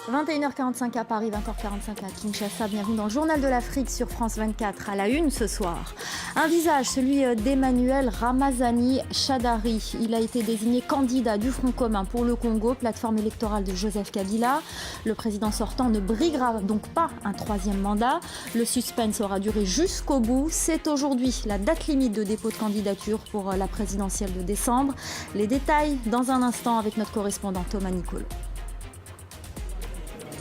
21h45 à Paris, 20h45 à Kinshasa. Bienvenue dans le Journal de l'Afrique sur France 24. À la une ce soir, un visage, celui d'Emmanuel Ramazani Shadary. Il a été désigné candidat du Front commun pour le Congo, plateforme électorale de Joseph Kabila. Le président sortant ne briguera donc pas un troisième mandat. Le suspense aura duré jusqu'au bout. C'est aujourd'hui la date limite de dépôt de candidature pour la présidentielle de décembre. Les détails dans un instant avec notre correspondant Thomas Nicolo.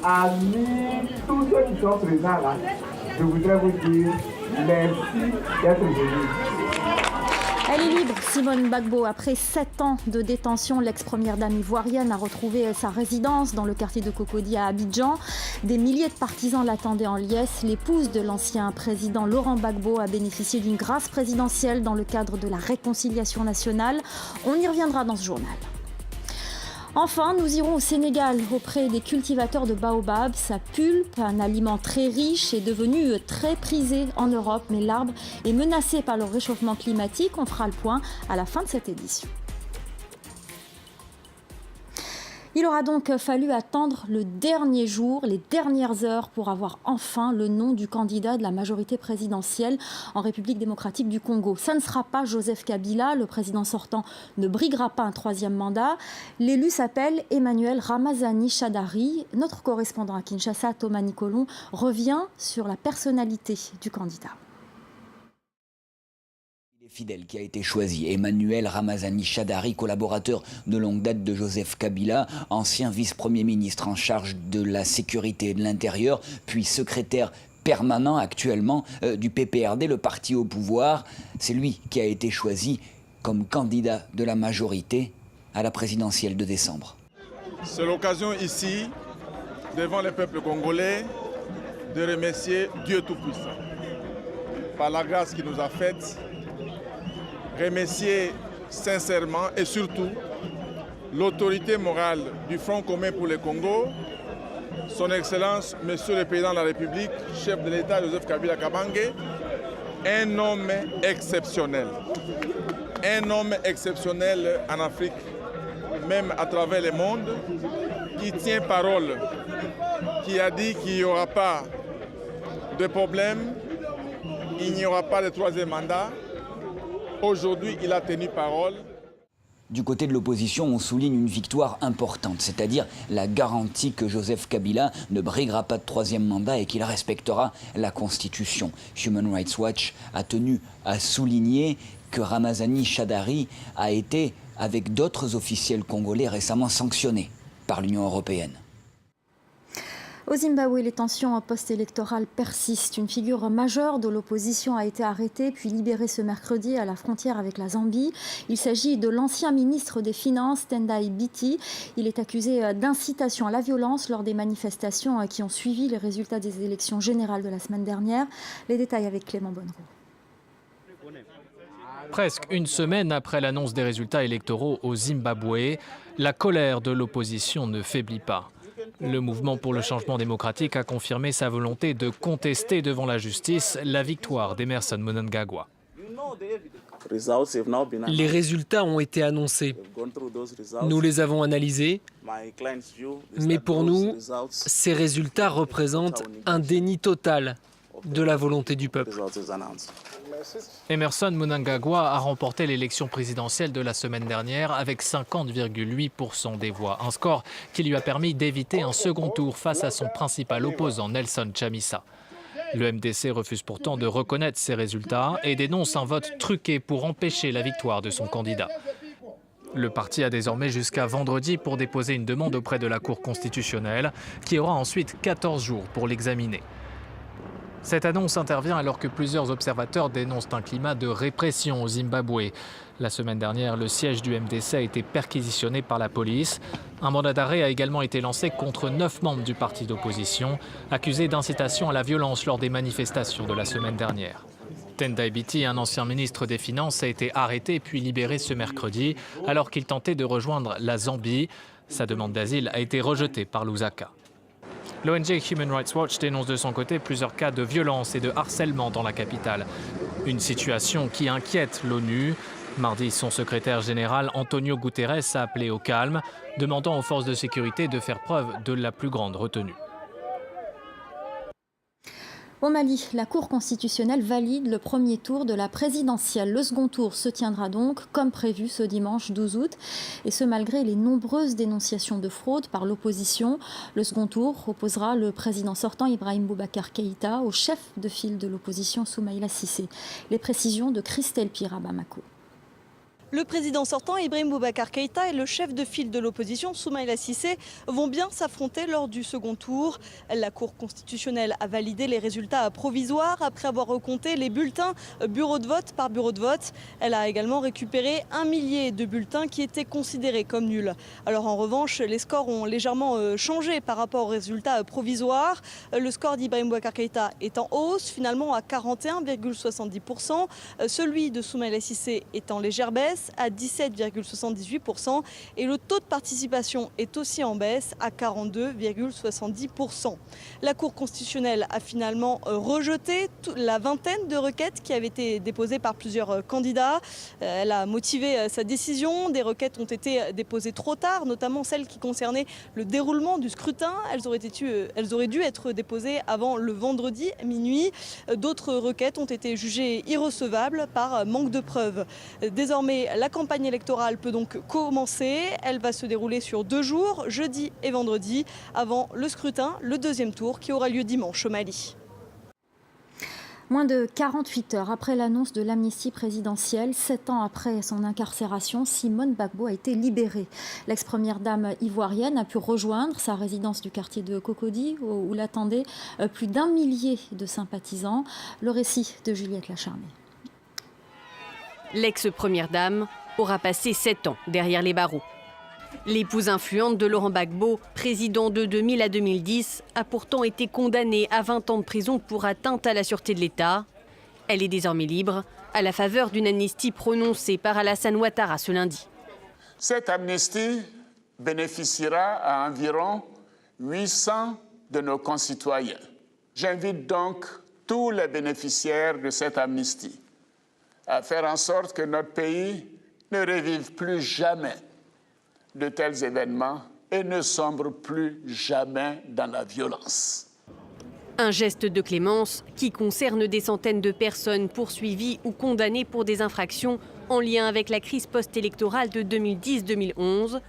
Amis, tous ceux qui sont présents là, je voudrais vous dire merci d'être venus. Elle est libre, Simone Gbagbo. Après 7 ans de détention, l'ex-première dame ivoirienne a retrouvé sa résidence dans le quartier de Cocody à Abidjan. Des milliers de partisans l'attendaient en liesse. L'épouse de l'ancien président Laurent Gbagbo a bénéficié d'une grâce présidentielle dans le cadre de la réconciliation nationale. On y reviendra dans ce journal. Enfin, nous irons au Sénégal auprès des cultivateurs de baobab. Sa pulpe, un aliment très riche, est devenu très prisé en Europe, mais l'arbre est menacé par le réchauffement climatique. On fera le point à la fin de cette édition. Il aura donc fallu attendre le dernier jour, les dernières heures pour avoir enfin le nom du candidat de la majorité présidentielle en République démocratique du Congo. Ça ne sera pas Joseph Kabila, le président sortant ne briguera pas un troisième mandat. L'élu s'appelle Emmanuel Ramazani Shadary. Notre correspondant à Kinshasa, Thomas Nicolo, revient sur la personnalité du candidat. Fidèle qui a été choisi, Emmanuel Ramazani Shadary, collaborateur de longue date de Joseph Kabila, ancien vice-premier ministre en charge de la sécurité et de l'intérieur, puis secrétaire permanent actuellement du PPRD, le parti au pouvoir. C'est lui qui a été choisi comme candidat de la majorité à la présidentielle de décembre. C'est l'occasion ici, devant le peuple congolais, de remercier Dieu Tout-Puissant par la grâce qu'il nous a faite. Remercier sincèrement et surtout l'autorité morale du Front commun pour le Congo, son Excellence, Monsieur le Président de la République, chef de l'État Joseph Kabila Kabange, un homme exceptionnel. Un homme exceptionnel en Afrique, même à travers le monde, qui tient parole, qui a dit qu'il n'y aura pas de problème, il n'y aura pas de troisième mandat. Aujourd'hui, il a tenu parole. Du côté de l'opposition, on souligne une victoire importante, c'est-à-dire la garantie que Joseph Kabila ne briguera pas de troisième mandat et qu'il respectera la Constitution. Human Rights Watch a tenu à souligner que Ramazani Shadary a été, avec d'autres officiels congolais, récemment sanctionné par l'Union européenne. Au Zimbabwe, les tensions post-électorales persistent. Une figure majeure de l'opposition a été arrêtée puis libérée ce mercredi à la frontière avec la Zambie. Il s'agit de l'ancien ministre des Finances, Tendai Biti. Il est accusé d'incitation à la violence lors des manifestations qui ont suivi les résultats des élections générales de la semaine dernière. Les détails avec Clément Bonneroux. Presque une semaine après l'annonce des résultats électoraux au Zimbabwe, la colère de l'opposition ne faiblit pas. Le mouvement pour le changement démocratique a confirmé sa volonté de contester devant la justice la victoire d'Emmerson Mnangagwa. Les résultats ont été annoncés. Nous les avons analysés, mais pour nous, ces résultats représentent un déni total de la volonté du peuple. Emmerson Mnangagwa a remporté l'élection présidentielle de la semaine dernière avec 50,8% des voix. Un score qui lui a permis d'éviter un second tour face à son principal opposant Nelson Chamisa. Le MDC refuse pourtant de reconnaître ces résultats et dénonce un vote truqué pour empêcher la victoire de son candidat. Le parti a désormais jusqu'à vendredi pour déposer une demande auprès de la Cour constitutionnelle qui aura ensuite 14 jours pour l'examiner. Cette annonce intervient alors que plusieurs observateurs dénoncent un climat de répression au Zimbabwe. La semaine dernière, le siège du MDC a été perquisitionné par la police. Un mandat d'arrêt a également été lancé contre 9 membres du parti d'opposition, accusés d'incitation à la violence lors des manifestations de la semaine dernière. Tendai Biti, un ancien ministre des Finances, a été arrêté puis libéré ce mercredi alors qu'il tentait de rejoindre la Zambie. Sa demande d'asile a été rejetée par Lusaka. L'ONG Human Rights Watch dénonce de son côté plusieurs cas de violence et de harcèlement dans la capitale. Une situation qui inquiète l'ONU. Mardi, son secrétaire général Antonio Guterres a appelé au calme, demandant aux forces de sécurité de faire preuve de la plus grande retenue. Au Mali, la Cour constitutionnelle valide le premier tour de la présidentielle. Le second tour se tiendra donc, comme prévu, ce dimanche 12 août. Et ce, malgré les nombreuses dénonciations de fraude par l'opposition. Le second tour opposera le président sortant Ibrahim Boubacar Keïta au chef de file de l'opposition Soumaïla Cissé. Les précisions de Christelle Pire à Bamako. Le président sortant, Ibrahim Boubacar Keïta, et le chef de file de l'opposition, Soumaïla Cissé, vont bien s'affronter lors du second tour. La Cour constitutionnelle a validé les résultats provisoires après avoir recompté les bulletins bureau de vote par bureau de vote. Elle a également récupéré 1 millier de bulletins qui étaient considérés comme nuls. Alors en revanche, les scores ont légèrement changé par rapport aux résultats provisoires. Le score d'Ibrahim Boubacar Keïta est en hausse, finalement à 41,70%. Celui de Soumaïla Cissé est en légère baisse, à 17,78% et le taux de participation est aussi en baisse à 42,70%. La Cour constitutionnelle a finalement rejeté la vingtaine de requêtes qui avaient été déposées par plusieurs candidats. Elle a motivé sa décision. Des requêtes ont été déposées trop tard, notamment celles qui concernaient le déroulement du scrutin. Elles auraient dû être déposées avant le vendredi minuit. D'autres requêtes ont été jugées irrecevables par manque de preuves. Désormais, la campagne électorale peut donc commencer. Elle va se dérouler sur 2 jours, jeudi et vendredi, avant le scrutin, le deuxième tour qui aura lieu dimanche au Mali. Moins de 48 heures après l'annonce de l'amnistie présidentielle, 7 ans après son incarcération, Simone Gbagbo a été libérée. L'ex-première dame ivoirienne a pu rejoindre sa résidence du quartier de Cocody, où l'attendaient plus d'1 millier de sympathisants. Le récit de Juliette Lacharnay. L'ex-première dame aura passé 7 ans derrière les barreaux. L'épouse influente de Laurent Gbagbo, président de 2000 à 2010, a pourtant été condamnée à 20 ans de prison pour atteinte à la sûreté de l'État. Elle est désormais libre, à la faveur d'une amnistie prononcée par Alassane Ouattara ce lundi. Cette amnistie bénéficiera à environ 800 de nos concitoyens. J'invite donc tous les bénéficiaires de cette amnistie à faire en sorte que notre pays ne revive plus jamais de tels événements et ne sombre plus jamais dans la violence. Un geste de clémence qui concerne des centaines de personnes poursuivies ou condamnées pour des infractions en lien avec la crise post-électorale de 2010-2011.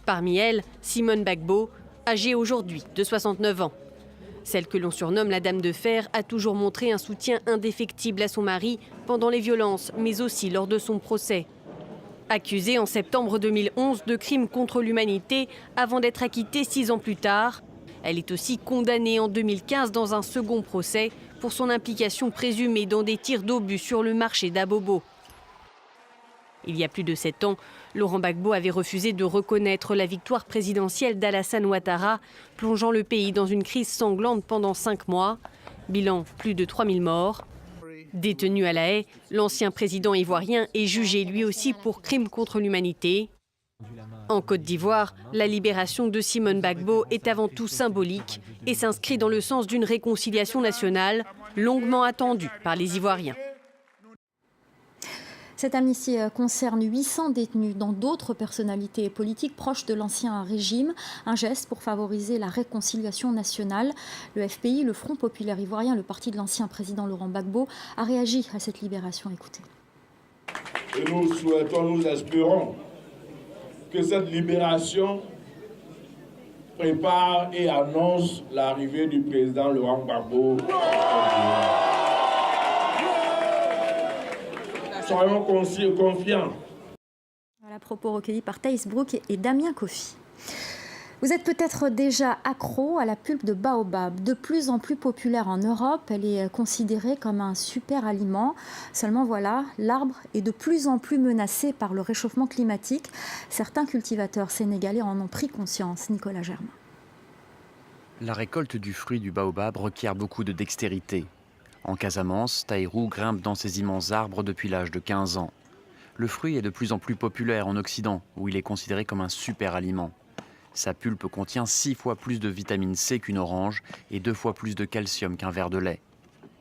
Parmi elles, Simone Gbagbo, âgée aujourd'hui de 69 ans. Celle que l'on surnomme la Dame de Fer a toujours montré un soutien indéfectible à son mari pendant les violences, mais aussi lors de son procès. Accusée en septembre 2011 de crimes contre l'humanité avant d'être acquittée 6 ans plus tard, elle est aussi condamnée en 2015 dans un second procès pour son implication présumée dans des tirs d'obus sur le marché d'Abobo. Il y a plus de 7 ans, Laurent Gbagbo avait refusé de reconnaître la victoire présidentielle d'Alassane Ouattara, plongeant le pays dans une crise sanglante pendant 5 mois. Bilan, plus de 3000 morts. Détenu à La Haye, l'ancien président ivoirien est jugé lui aussi pour crimes contre l'humanité. En Côte d'Ivoire, la libération de Simone Gbagbo est avant tout symbolique et s'inscrit dans le sens d'une réconciliation nationale longuement attendue par les Ivoiriens. Cette amnistie concerne 800 détenus, dont d'autres personnalités politiques proches de l'ancien régime. Un geste pour favoriser la réconciliation nationale. Le FPI, le Front populaire ivoirien, le parti de l'ancien président Laurent Gbagbo, a réagi à cette libération. Écoutez. Et nous souhaitons, nous espérons que cette libération prépare et annonce l'arrivée du président Laurent Gbagbo. Soyons confiants. Voilà, propos recueillis par Thaïs Brook et Damien Kofi. Vous êtes peut-être déjà accro à la pulpe de baobab. De plus en plus populaire en Europe, elle est considérée comme un super aliment. Seulement voilà, l'arbre est de plus en plus menacé par le réchauffement climatique. Certains cultivateurs sénégalais en ont pris conscience. Nicolas Germain. La récolte du fruit du baobab requiert beaucoup de dextérité. En Casamance, Taïrou grimpe dans ces immenses arbres depuis l'âge de 15 ans. Le fruit est de plus en plus populaire en Occident, où il est considéré comme un super aliment. Sa pulpe contient 6 fois plus de vitamine C qu'une orange et 2 fois plus de calcium qu'un verre de lait.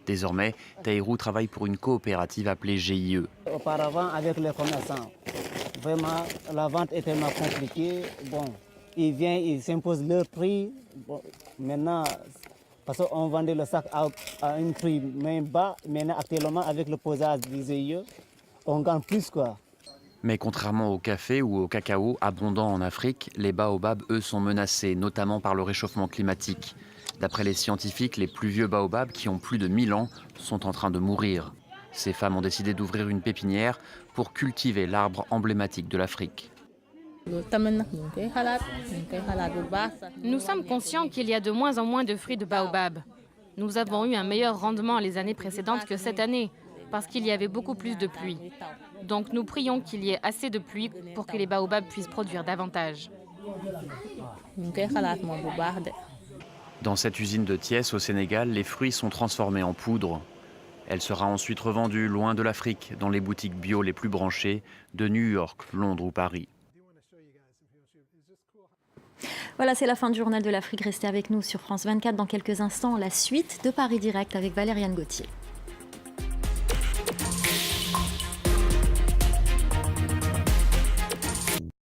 Désormais, Taïrou travaille pour une coopérative appelée GIE. Auparavant, avec les commerçants, vraiment, la vente est tellement compliquée. Bon, ils viennent, ils s'imposent leur prix. Bon, maintenant, parce qu'on vendait le sac à un prix même bas, maintenant, actuellement, avec le posage des GIE, on gagne plus, quoi. Mais contrairement au café ou au cacao abondant en Afrique, les baobabs, eux, sont menacés, notamment par le réchauffement climatique. D'après les scientifiques, les plus vieux baobabs, qui ont plus de 1000 ans, sont en train de mourir. Ces femmes ont décidé d'ouvrir une pépinière pour cultiver l'arbre emblématique de l'Afrique. Nous sommes conscients qu'il y a de moins en moins de fruits de baobab. Nous avons eu un meilleur rendement les années précédentes que cette année, parce qu'il y avait beaucoup plus de pluie. Donc nous prions qu'il y ait assez de pluie pour que les baobabs puissent produire davantage. Dans cette usine de Thiès au Sénégal, les fruits sont transformés en poudre. Elle sera ensuite revendue loin de l'Afrique, dans les boutiques bio les plus branchées de New York, Londres ou Paris. Voilà, c'est la fin du Journal de l'Afrique. Restez avec nous sur France 24 dans quelques instants. La suite de Paris Direct avec Valériane Gauthier.